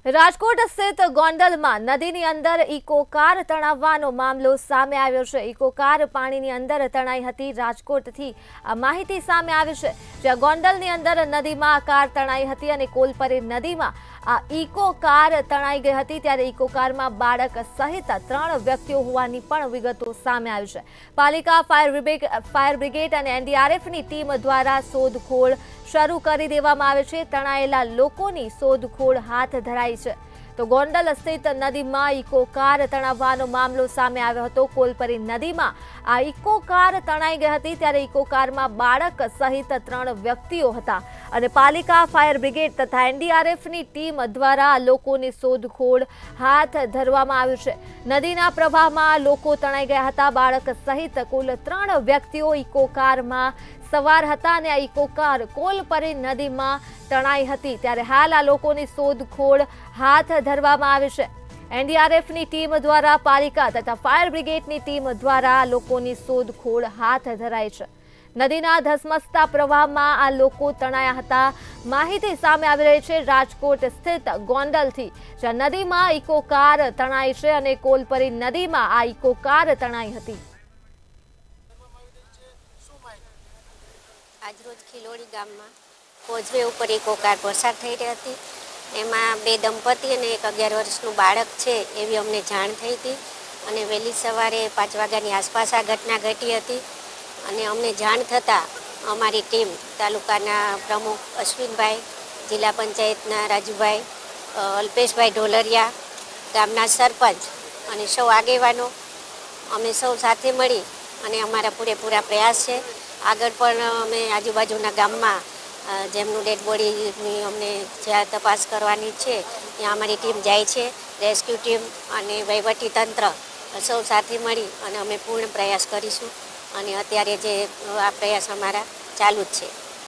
રાજકોટ સ્થિત ગોંડલમાં નદીની અંદર ઇકો કાર તણાવવાનો મામલો સામે આવ્યો છે। ઇકો કાર પાણીની અંદર તણાઈ હતી। રાજકોટથી આ માહિતી સામે આવી છે, જ્યાં ગોંડલની અંદર નદીમાં કાર તણાઈ હતી અને કોલપરી નદીમાં આ ઇકો કાર તણાઈ ગઈ હતી। ત્યારે ઇકો કારમાં બાળક સહિત 3 વ્યક્તિઓ હોવાની પણ વિગતો સામે આવી છે। પાલિકા, ફાયર બ્રિગેડ અને એનડીઆરએફની ટીમ દ્વારા શોધખોળ શરૂ કરી દેવામાં આવે છે। તણાયેલા લોકોની શોધખોળ હાથ ધરાઈ છે। તો ગોંડલ સ્થિત નદીમાં ઇકો કાર તણાવવાનો મામલો સામે આવ્યો હતો। કોલપરી નદીમાં આ ઇકો કાર તણાઈ ગઈ હતી, ત્યારે ઇકો કારમાં બાળક સહિત 3 વ્યક્તિઓ હતા અને પાલિકા, ફાયર બ્રિગેડ તથા એનડીઆરએફની ટીમ દ્વારા લોકોની શોધખોળ હાથ ધરવામાં આવી છે। નદીના પ્રવાહમાં લોકો તણાઈ ગયા હતા। બાળક સહિત કુલ 3 વ્યક્તિઓ ઇકો કારમાં સવાર હતા અને આ ઇકો કાર કોલપરી નદીમાં તણાઈ હતી। ત્યારે હાલ આ લોકોની શોધખોળ હાથ ધરવામાં આવી છે। એનડીઆરએફની ટીમ દ્વારા, પાલિકા તથા ફાયર બ્રિગેડની ટીમ દ્વારા લોકોની શોધખોળ હાથ ધરાઈ છે। નદીના ધસમસતા પ્રવાહમાં આ લોકો તણાયા હતા। માહિતી સામે આવી રહી છે રાજકોટ સ્થિત ગોંડલથી, જ્યાં નદીમાં ઇકો કાર તણાઈ છે અને કોલપરી નદીમાં આ ઇકો કાર તણાઈ હતી। આજરોજ ખીલોડી ગામમાં કોઝવે ઉપર ઇકો કાર પસાર થઈ રહી હતી। એમાં 2 દંપતી અને એક 11 વર્ષનું બાળક છે એવી અમને જાણ થઈ હતી અને વહેલી સવારે 5 વાગ્યાની આસપાસ આ ઘટના ઘટી હતી અને અમને જાણ થતાં અમારી ટીમ, તાલુકાના પ્રમુખ અશ્વિનભાઈ, જિલ્લા પંચાયતના રાજુભાઈ, અલ્પેશભાઈ ઢોલરિયા, ગામના સરપંચ અને સૌ આગેવાનો, અમે સૌ સાથે મળી અને અમારા પૂરેપૂરા પ્રયાસ છે। આગળ પણ અમે આજુબાજુના ગામમાં જેમનું ડેડ બોડીની અમને જ્યાં તપાસ કરવાની છે ત્યાં અમારી ટીમ જાય છે। રેસ્ક્યુ ટીમ અને વહીવટી તંત્ર સૌ સાથે મળી અને અમે પૂર્ણ પ્રયાસ કરીશું અને અત્યારે જે આ પ્રયાસ અમારા ચાલુ જ છે।